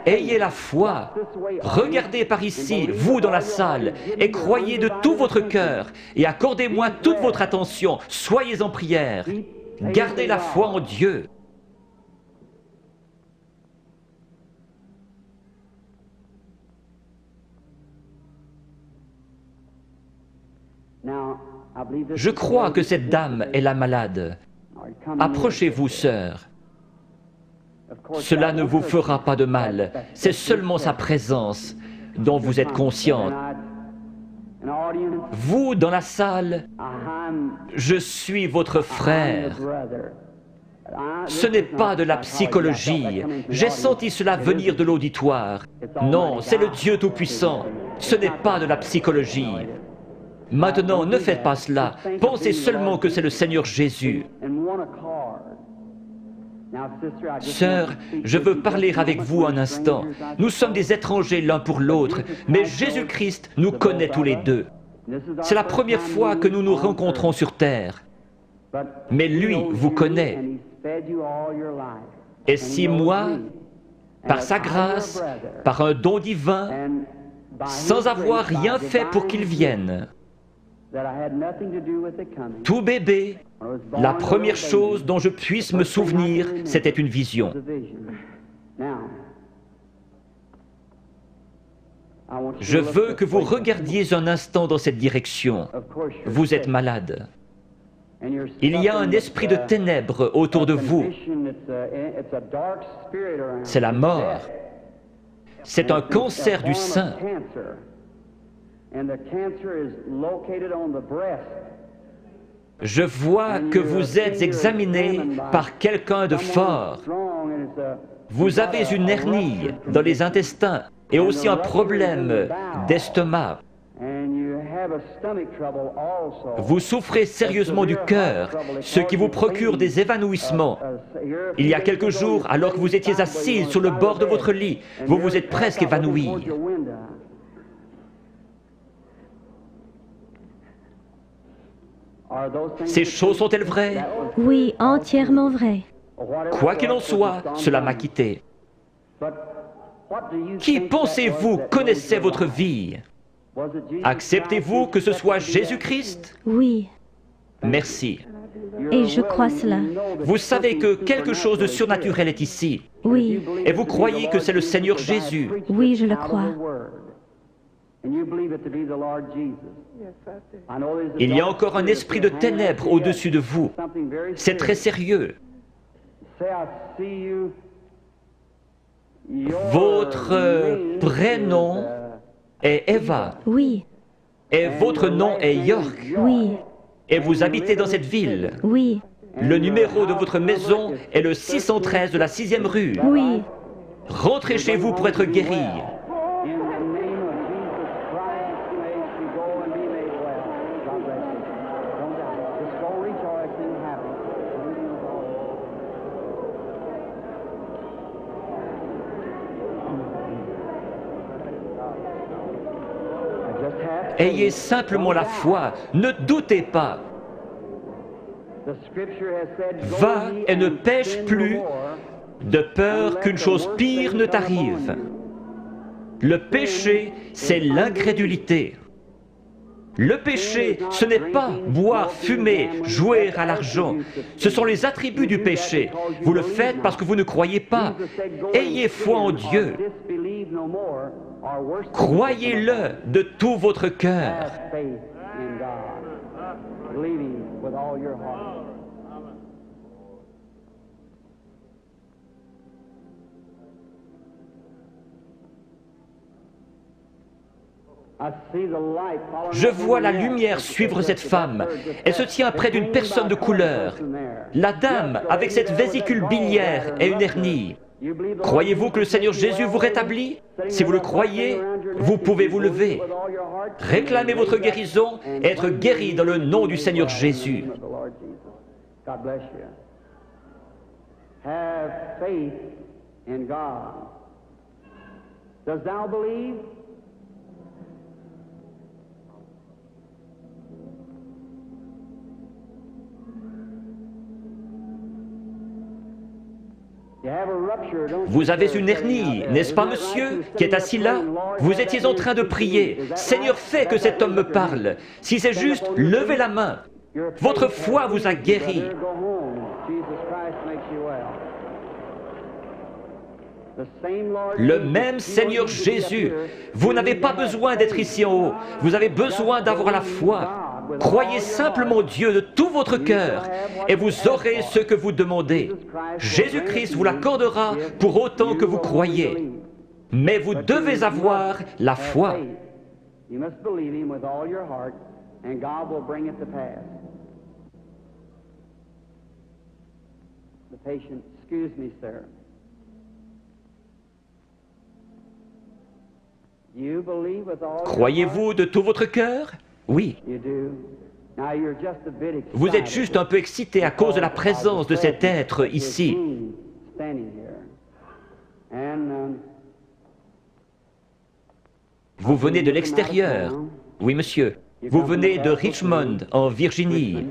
Ayez la foi. Regardez par ici, vous dans la salle, et croyez de tout votre cœur, et accordez-moi toute votre attention. Soyez en prière. Gardez la foi en Dieu. Je crois que cette dame est la malade. Approchez-vous, sœur. Cela ne vous fera pas de mal. C'est seulement sa présence dont vous êtes consciente. Vous, dans la salle, je suis votre frère. Ce n'est pas de la psychologie. J'ai senti cela venir de l'auditoire. Non, c'est le Dieu Tout-Puissant. Ce n'est pas de la psychologie. Maintenant, ne faites pas cela. Pensez seulement que c'est le Seigneur Jésus. Sœur, je veux parler avec vous un instant. Nous sommes des étrangers l'un pour l'autre, mais Jésus-Christ nous connaît tous les deux. C'est la première fois que nous nous rencontrons sur terre. Mais lui vous connaît. Et si moi, par sa grâce, par un don divin, sans avoir rien fait pour qu'il vienne, tout bébé, la première chose dont je puisse me souvenir, c'était une vision. Je veux que vous regardiez un instant dans cette direction. Vous êtes malade. Il y a un esprit de ténèbres autour de vous. C'est la mort. C'est un cancer du sein. Je vois que vous êtes examiné par quelqu'un de fort. Vous avez une hernie dans les intestins et aussi un problème d'estomac. Vous souffrez sérieusement du cœur, ce qui vous procure des évanouissements. Il y a quelques jours, alors que vous étiez assise sur le bord de votre lit, vous vous êtes presque évanoui. Ces choses sont-elles vraies? Oui, entièrement vrai. Quoi qu'il en soit, cela m'a quitté. Qui pensez-vous connaissait votre vie? Acceptez-vous que ce soit Jésus-Christ? Oui, Merci. et je crois cela. Vous savez que quelque chose de surnaturel est ici. Oui, Et vous croyez que c'est le Seigneur Jésus. oui, je le crois. Il y a encore un esprit de ténèbres au-dessus de vous. C'est très sérieux. Votre prénom est Eva. Oui, Et votre nom est York. oui, Et vous habitez dans cette ville. oui, Le numéro de votre maison est le 613 de la 6e rue. oui. Rentrez chez vous pour être guéri. Ayez simplement la foi, ne doutez pas. Va et ne pêche plus, de peur qu'une chose pire ne t'arrive. Le péché, c'est l'incrédulité. Le péché, ce n'est pas boire, fumer, jouer à l'argent. Ce sont les attributs du péché. Vous le faites parce que vous ne croyez pas. Ayez foi en Dieu. Croyez-le de tout votre cœur. Je vois la lumière suivre cette femme. Elle se tient près d'une personne de couleur. La dame, avec cette vésicule biliaire et une hernie. Croyez-vous que le Seigneur Jésus vous rétablit? Si vous le croyez, vous pouvez vous lever. Réclamez votre guérison et être guéri dans le nom du Seigneur Jésus. Have faith in God. Does thou believe? Vous avez une hernie, n'est-ce pas, monsieur, qui est assis là? Vous étiez en train de prier. Seigneur, fais que cet homme me parle. Si c'est juste, levez la main. Votre foi vous a guéri. Le même Seigneur Jésus. Vous n'avez pas besoin d'être ici en haut. Vous avez besoin d'avoir la foi. Croyez simplement Dieu de tout votre cœur et vous aurez ce que vous demandez. Jésus-Christ vous l'accordera pour autant que vous croyez. Mais vous devez avoir la foi. You must believe him with all your heart, and God will bring it to pass. The patient, excuse me, sir. You believe with all Croyez-vous de tout votre cœur? Oui. You do. Now you're just a bit excited. Vous êtes juste un peu excité à cause de la présence de cet être ici. Standing here. And, Vous venez de l'extérieur. Oui, monsieur. Vous venez de Richmond, en Virginie.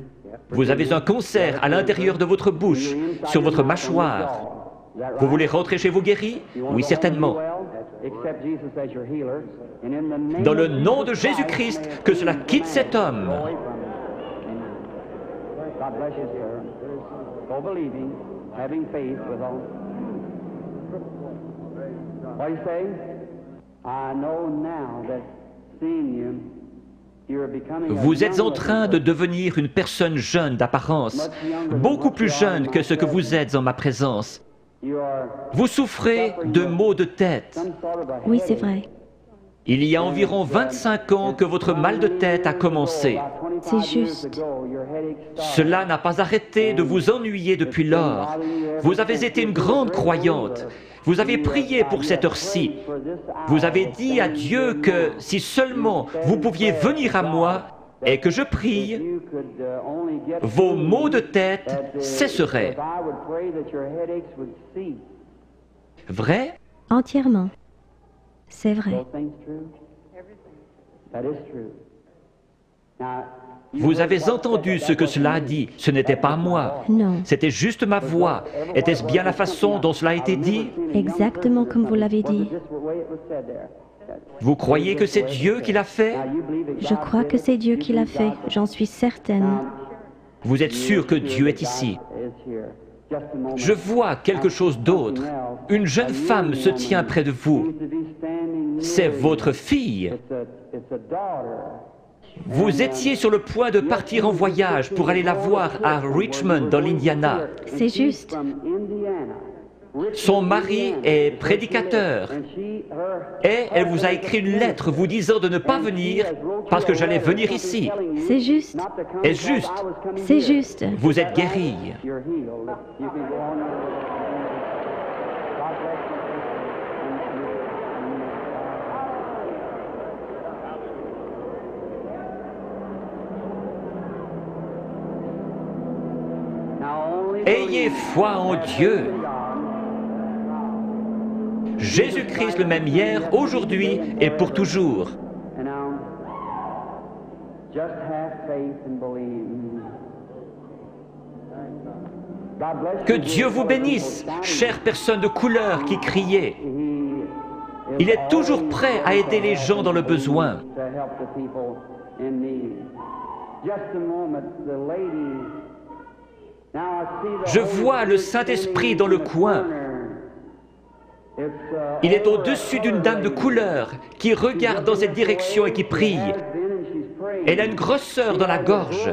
Vous avez un concert à l'intérieur de votre bouche, sur votre mâchoire. Vous voulez rentrer chez vous guéri? Oui, certainement. Dans le nom de Jésus-Christ, que cela quitte cet homme. God bless you, sir. Go believing, having faith with all. What do you say? I know now that seeing you, you're becoming a Vous êtes en young train de devenir une personne jeune d'apparence, beaucoup plus jeune que ce que vous êtes en ma présence. You are Vous souffrez de maux de tête. some sort of a Oui, c'est headache. vrai. Il y a environ 25 ans que votre mal de tête a commencé. C'est juste. Cela n'a pas arrêté de vous ennuyer depuis lors. Vous avez été une grande croyante. Vous avez prié pour cette heure-ci. Vous avez dit à Dieu que si seulement vous pouviez venir à moi et que je prie, vos maux de tête cesseraient. Vrai? Entièrement. C'est vrai. Vous avez entendu ce que cela a dit. Ce n'était pas moi. Non. C'était juste ma voix. Était-ce bien la façon dont cela a été dit? Exactement comme vous l'avez dit. Vous croyez que c'est Dieu qui l'a fait? Je crois que c'est Dieu qui l'a fait. J'en suis certaine. Vous êtes sûr que Dieu est ici? Je vois quelque chose d'autre. Une jeune femme se tient près de vous. C'est votre fille. Vous étiez sur le point de partir en voyage pour aller la voir à Richmond, dans l'Indiana. C'est juste. Son mari est prédicateur et elle vous a écrit une lettre vous disant de ne pas venir parce que j'allais venir ici. C'est juste. Est-ce juste? C'est juste. Vous êtes guéri. Ayez foi en Dieu. Jésus-Christ le même hier, aujourd'hui et pour toujours. Que Dieu vous bénisse, chère personne de couleur qui criait. Il est toujours prêt à aider les gens dans le besoin. Je vois le Saint-Esprit dans le coin. Il est au-dessus d'une dame de couleur qui regarde dans cette direction et qui prie. Elle a une grosseur dans la gorge.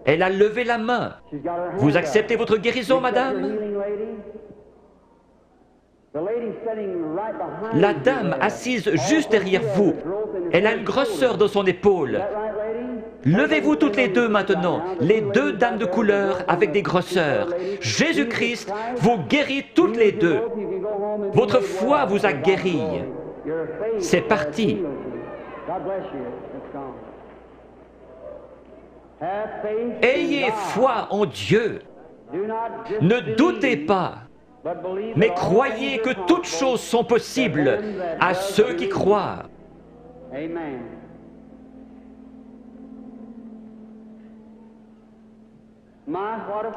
Elle a levé la main. Vous acceptez votre guérison, madame? La dame assise juste derrière vous, elle a une grosseur dans son épaule. Levez-vous toutes les deux maintenant, les deux dames de couleur avec des grosseurs. Jésus-Christ vous guérit toutes les deux. Votre foi vous a guéri. C'est parti. Ayez foi en Dieu. Ne doutez pas, mais croyez que toutes choses sont possibles à ceux qui croient.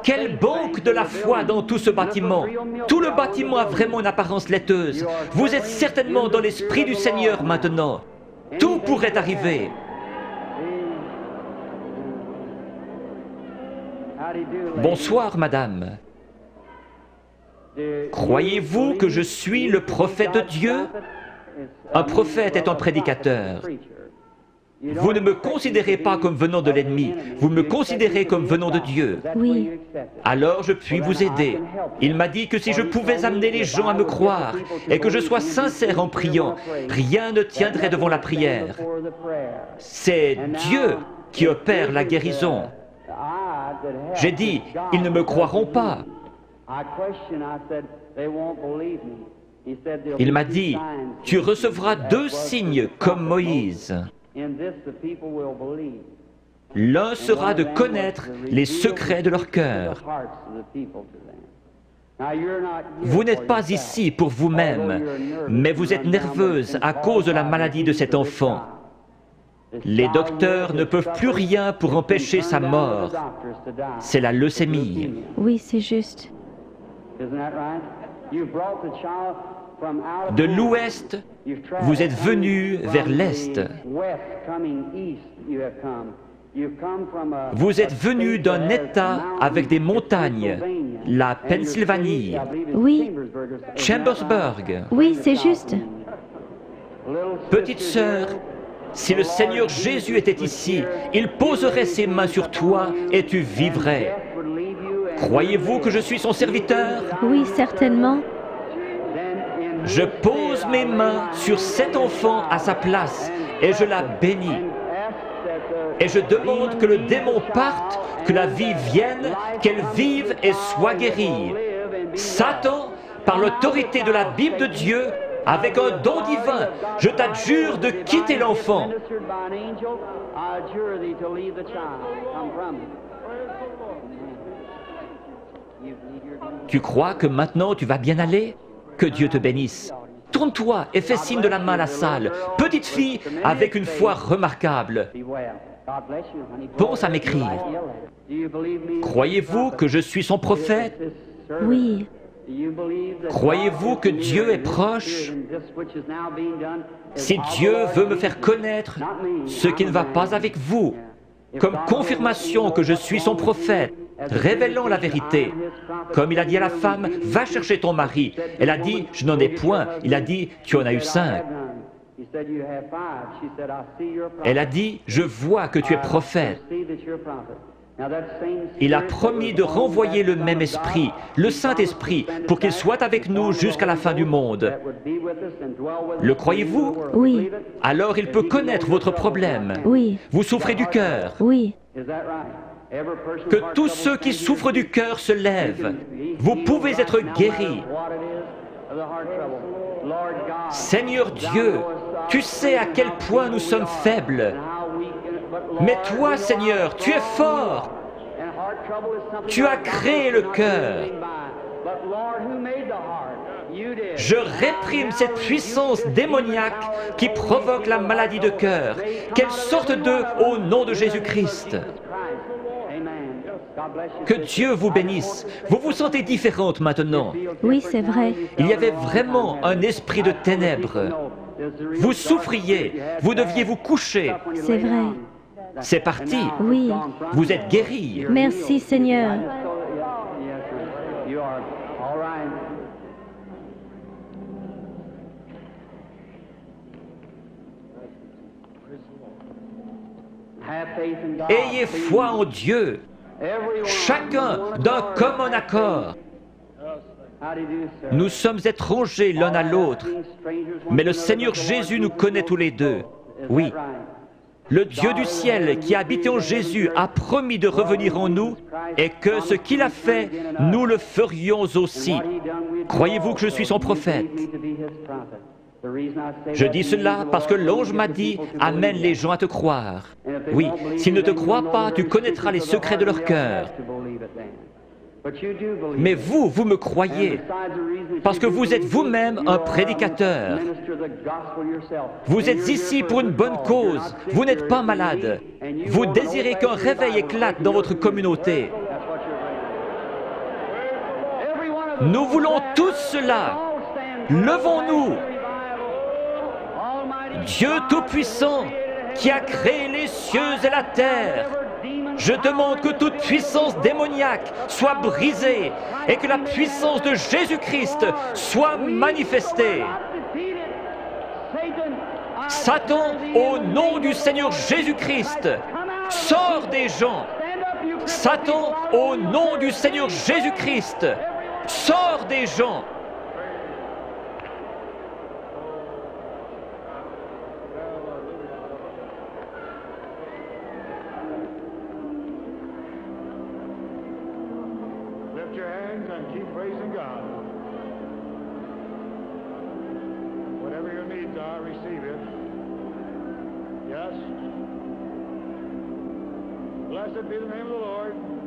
Quelle banque de la foi dans tout ce bâtiment! Tout le bâtiment a vraiment une apparence laiteuse. Vous êtes certainement dans l'Esprit du Seigneur maintenant. Tout pourrait arriver. Bonsoir, madame. Croyez-vous que je suis le prophète de Dieu? Un prophète est un prédicateur. Vous ne me considérez pas comme venant de l'ennemi, vous me considérez comme venant de Dieu. Oui. Alors je puis vous aider. Il m'a dit que si je pouvais amener les gens à me croire et que je sois sincère en priant, rien ne tiendrait devant la prière. C'est Dieu qui opère la guérison. J'ai dit, ils ne me croiront pas. Il m'a dit, tu recevras 2 signes comme Moïse. L'un sera de connaître les secrets de leur cœur. Vous n'êtes pas ici pour vous-même, mais vous êtes nerveuse à cause de la maladie de cet enfant. Les docteurs ne peuvent plus rien pour empêcher sa mort. C'est la leucémie. Oui, c'est juste. De l'ouest, vous êtes venu vers l'est. Vous êtes venu d'un État avec des montagnes, la Pennsylvanie, Oui. Chambersburg. Oui, c'est juste. Petite sœur, si le Seigneur Jésus était ici, il poserait ses mains sur toi et tu vivrais. Croyez-vous que je suis son serviteur? Oui, certainement. Je pose mes mains sur cet enfant à sa place et je la bénis. Et je demande que le démon parte, que la vie vienne, qu'elle vive et soit guérie. Satan, par l'autorité de la Bible de Dieu, avec un don divin, je t'adjure de quitter l'enfant. Tu crois que maintenant tu vas bien aller? Que Dieu te bénisse. Tourne-toi et fais signe de la main à la salle. Petite fille avec une foi remarquable. Pense à m'écrire. Croyez-vous que je suis son prophète? Oui. Croyez-vous que Dieu est proche? Si Dieu veut me faire connaître ce qui ne va pas avec vous, comme confirmation que je suis son prophète, révélant la vérité. Comme il a dit à la femme, va chercher ton mari. Elle a dit, je n'en ai point. Il a dit, tu en as eu 5. Elle a dit, je vois que tu es prophète. Il a promis de renvoyer le même esprit, le Saint-Esprit, pour qu'il soit avec nous jusqu'à la fin du monde. Le croyez-vous? Oui. Alors il peut connaître votre problème. Oui. Vous souffrez du cœur. Oui. Que tous ceux qui souffrent du cœur se lèvent. Vous pouvez être guéris. Seigneur Dieu, tu sais à quel point nous sommes faibles. Mais toi, Seigneur, tu es fort. Tu as créé le cœur. Je réprime cette puissance démoniaque qui provoque la maladie de cœur. Qu'elle sorte d'eux au nom de Jésus-Christ. Que Dieu vous bénisse. Vous vous sentez différente maintenant. Oui, c'est vrai. Il y avait vraiment un esprit de ténèbres. Vous souffriez. Vous deviez vous coucher. C'est vrai. C'est parti. Oui. Vous êtes guéri. Merci, Seigneur. Ayez foi en Dieu. Chacun d'un commun accord. Nous sommes étrangers l'un à l'autre, mais le Seigneur Jésus nous connaît tous les deux. Oui. Le Dieu du ciel qui a habité en Jésus a promis de revenir en nous et que ce qu'il a fait, nous le ferions aussi. Croyez-vous que je suis son prophète? Je dis cela parce que l'ange m'a dit « Amène les gens à te croire ». Oui, s'ils ne te croient pas, tu connaîtras les secrets de leur cœur. Mais vous, vous me croyez, parce que vous êtes vous-même un prédicateur. Vous êtes ici pour une bonne cause. Vous n'êtes pas malade. Vous désirez qu'un réveil éclate dans votre communauté. Nous voulons tous cela. Levons-nous. Dieu Tout-Puissant, qui a créé les cieux et la terre, je demande que toute puissance démoniaque soit brisée et que la puissance de Jésus-Christ soit manifestée. Satan, au nom du Seigneur Jésus-Christ, sors des gens. Satan, au nom du Seigneur Jésus-Christ, sors des gens. Lift your hands and keep praising God. Whatever your needs are, receive it. Yes. Blessed be the name of the Lord.